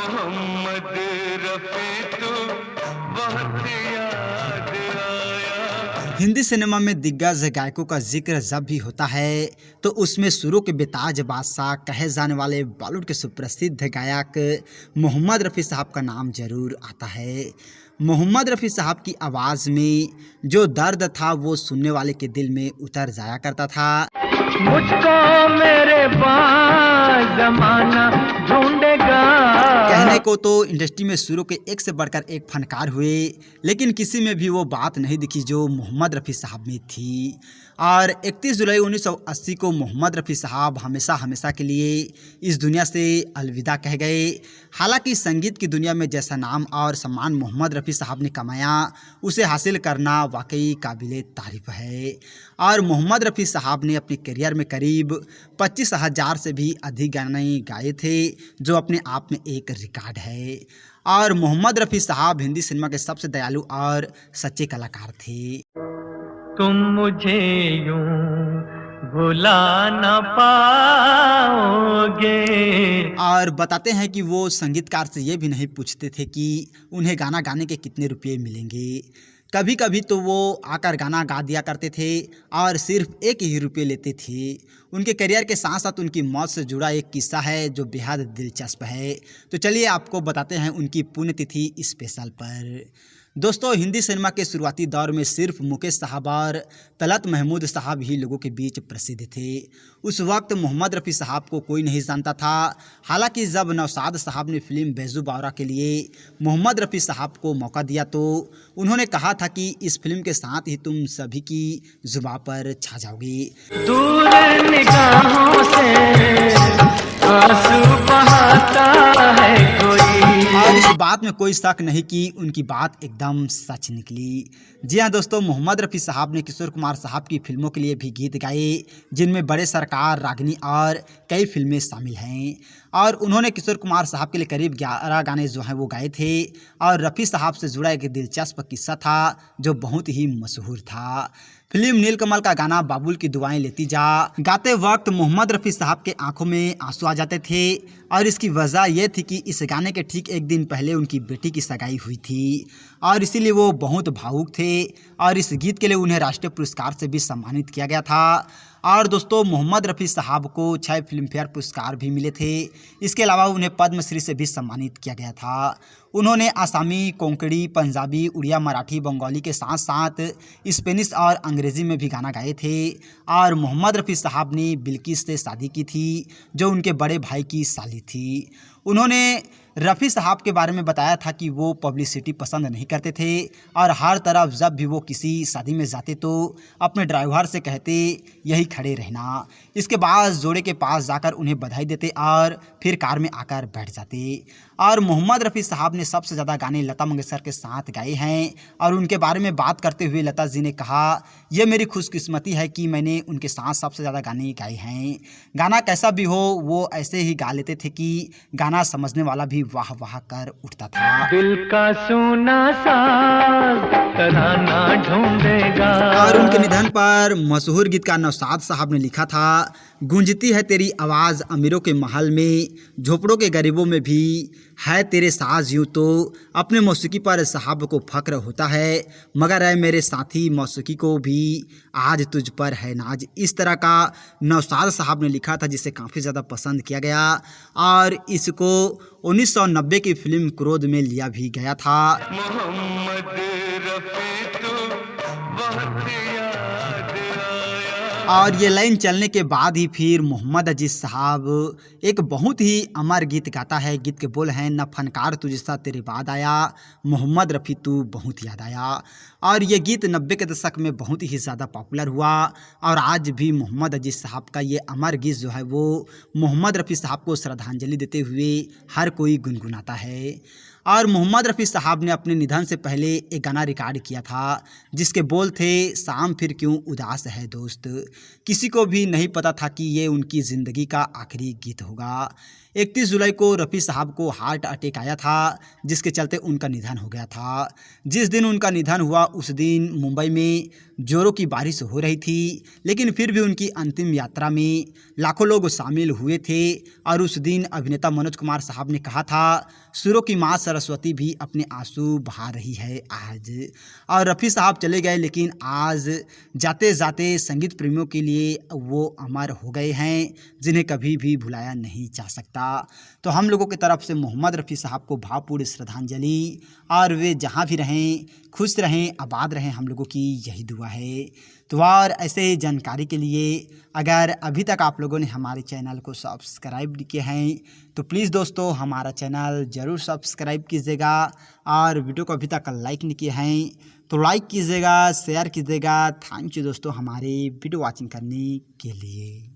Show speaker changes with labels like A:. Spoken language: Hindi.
A: मोहम्मद रफी तू बहुत याद आया।
B: हिंदी सिनेमा में दिग्गज गायकों का जिक्र जब भी होता है तो उसमें सुरों के बेताज बादशाह कहे जाने वाले बॉलीवुड के सुप्रसिद्ध गायक मोहम्मद रफ़ी साहब का नाम जरूर आता है। मोहम्मद रफ़ी साहब की आवाज़ में जो दर्द था वो सुनने वाले के दिल में उतर जाया करता था।
A: मुझको मेरे पास जमाना ढूंढेगा।
B: कहने को तो इंडस्ट्री में सुरों के एक से बढ़कर एक फनकार हुए, लेकिन किसी में भी वो बात नहीं दिखी जो मोहम्मद रफ़ी साहब में थी। और 31 जुलाई 1980 को मोहम्मद रफ़ी साहब हमेशा हमेशा के लिए इस दुनिया से अलविदा कह गए। हालांकि संगीत की दुनिया में जैसा नाम और सम्मान मोहम्मद रफ़ी साहब ने कमाया, उसे हासिल करना वाकई काबिले तारीफ है। और मोहम्मद रफ़ी साहब ने अपनी करियर में करीब 25,000 से भी अधिक गाने गाए थे, जो अपने आप में एक रिकॉर्ड है। और मोहम्मद रफ़ी साहब हिंदी सिनेमा के सबसे दयालु और सच्चे कलाकार थे।
A: तुम मुझे यूं भुला न पाओगे।
B: और बताते हैं कि वो संगीतकार से ये भी नहीं पूछते थे कि उन्हें गाना गाने के कितने रुपये मिलेंगे। कभी कभी तो वो आकर गाना गा दिया करते थे और सिर्फ 1 ही रुपये लेते थे। उनके करियर के साथ साथ उनकी मौत से जुड़ा एक किस्सा है जो बेहद दिलचस्प है। तो चलिए आपको बताते हैं उनकी पुण्यतिथि स्पेशल पर। दोस्तों, हिंदी सिनेमा के शुरुआती दौर में सिर्फ मुकेश साहब और तलत महमूद साहब ही लोगों के बीच प्रसिद्ध थे। उस वक्त मोहम्मद रफ़ी साहब को कोई नहीं जानता था। हालांकि जब नौशाद साहब ने फिल्म बैजू बावरा के लिए मोहम्मद रफ़ी साहब को मौका दिया तो उन्होंने कहा था कि इस फिल्म के साथ ही तुम सभी की जुबान पर छा जाओगी।
A: दूर निगाहों से आंसू बहाता है कोई।
B: और इस बात में कोई शक नहीं कि उनकी बात एकदम सच निकली। जी हाँ दोस्तों, मोहम्मद रफ़ी साहब ने किशोर कुमार साहब की फिल्मों के लिए भी गीत गाए, जिनमें बड़े सरकार, रागिनी और कई फिल्में शामिल हैं। और उन्होंने किशोर कुमार साहब के लिए करीब 11 गाने जो हैं वो गाए थे। और रफ़ी साहब से जुड़ा एक दिलचस्प किस्सा था जो बहुत ही मशहूर था। फिल्म नीलकमल का गाना बाबुल की दुआएं लेती जा गाते वक्त मोहम्मद रफ़ी साहब के आंखों में आंसू आ जाते थे। और इसकी वजह यह थी कि इस गाने के ठीक एक दिन पहले उनकी बेटी की सगाई हुई थी और इसीलिए वो बहुत भावुक थे। और इस गीत के लिए उन्हें राष्ट्रीय पुरस्कार से भी सम्मानित किया गया था। और दोस्तों, मोहम्मद रफ़ी साहब को 6 फिल्म फेयर पुरस्कार भी मिले थे। इसके अलावा उन्हें पद्मश्री से भी सम्मानित किया गया था। उन्होंने आसामी, कोंकणी, पंजाबी, उड़िया, मराठी, बंगाली के साथ साथ स्पेनिश और अंग्रेज़ी में भी गाना गाए थे। और मोहम्मद रफ़ी साहब ने बिल्किस से शादी की थी, जो उनके बड़े भाई की साली थी। उन्होंने रफ़ी साहब के बारे में बताया था कि वो पब्लिसिटी पसंद नहीं करते थे और हर तरफ जब भी वो किसी शादी में जाते तो अपने ड्राइवर से कहते यही खड़े रहना। इसके बाद जोड़े के पास जाकर उन्हें बधाई देते और फिर कार में आकर बैठ जाते। और मोहम्मद रफ़ी साहब ने सबसे ज़्यादा गाने लता मंगेशकर के साथ गाए हैं। और उनके बारे में बात करते हुए लता जी ने कहा, यह मेरी खुशकिस्मती है कि मैंने उनके साथ सबसे ज़्यादा गाने गाए हैं। गाना कैसा भी हो वो ऐसे ही गा लेते थे कि गाना समझने वाला भी वाह वाह कर उठता था।
A: दिल का सोना साज तराना ढूंढेगा।
B: और उनके निधन पर मशहूर गीतकार नौशाद साहब ने लिखा था, गूंजती है तेरी आवाज़ अमीरों के महल में, झोपड़ों के गरीबों में भी है तेरे साज यूँ तो अपने मौसीकी पर साहब को फख्र होता है, मगर है मेरे साथी मौसीकी को भी आज तुझ पर है नाज। इस तरह का नौशाद साहब ने लिखा था जिसे काफ़ी ज़्यादा पसंद किया गया। और इसको 1990 की फिल्म क्रोध में लिया भी गया था।
A: मोहम्मद रफ़ी तू बहुत याद आया।
B: और ये लाइन चलने के बाद ही फिर मोहम्मद अजीज साहब एक बहुत ही अमर गीत गाता है। गीत के बोल हैं, न फनकार तुझसा तेरे बाद आया, मोहम्मद रफ़ी तू बहुत याद आया। और ये गीत 90 के दशक में बहुत ही ज़्यादा पॉपुलर हुआ और आज भी मोहम्मद अजीज साहब का ये अमर गीत जो है वो मोहम्मद रफ़ी साहब को श्रद्धांजलि देते हुए हर कोई गुनगुनाता है। और मोहम्मद रफ़ी साहब ने अपने निधन से पहले एक गाना रिकॉर्ड किया था जिसके बोल थे, शाम फिर क्यों उदास है दोस्त। किसी को भी नहीं पता था कि ये उनकी ज़िंदगी का आखिरी गीत होगा। 31 जुलाई को रफ़ी साहब को हार्ट अटैक आया था, जिसके चलते उनका निधन हो गया था। जिस दिन उनका निधन हुआ उस दिन मुंबई में जोरों की बारिश हो रही थी, लेकिन फिर भी उनकी अंतिम यात्रा में लाखों लोग शामिल हुए थे। और उस दिन अभिनेता मनोज कुमार साहब ने कहा था, सुरों की माँ सरस्वती भी अपने आंसू बहा रही है आज। और रफ़ी साहब चले गए, लेकिन आज जाते जाते संगीत प्रेमियों के लिए वो अमर हो गए हैं, जिन्हें कभी भी भुलाया नहीं जा सकता। तो हम लोगों की तरफ से मोहम्मद रफ़ी साहब को भावपूर्ण श्रद्धांजलि, और वे जहाँ भी रहें खुश रहें, आबाद रहें, हम लोगों की यही दुआ है। तो और ऐसे जानकारी के लिए अगर अभी तक आप लोगों ने हमारे चैनल को सब्सक्राइब नहीं किया है तो प्लीज़ दोस्तों हमारा चैनल ज़रूर सब्सक्राइब कीजिएगा, और वीडियो को अभी तक लाइक नहीं किया है तो लाइक कीजिएगा, शेयर कीजिएगा। थैंक यू दोस्तों हमारे वीडियो वॉचिंग करने के लिए।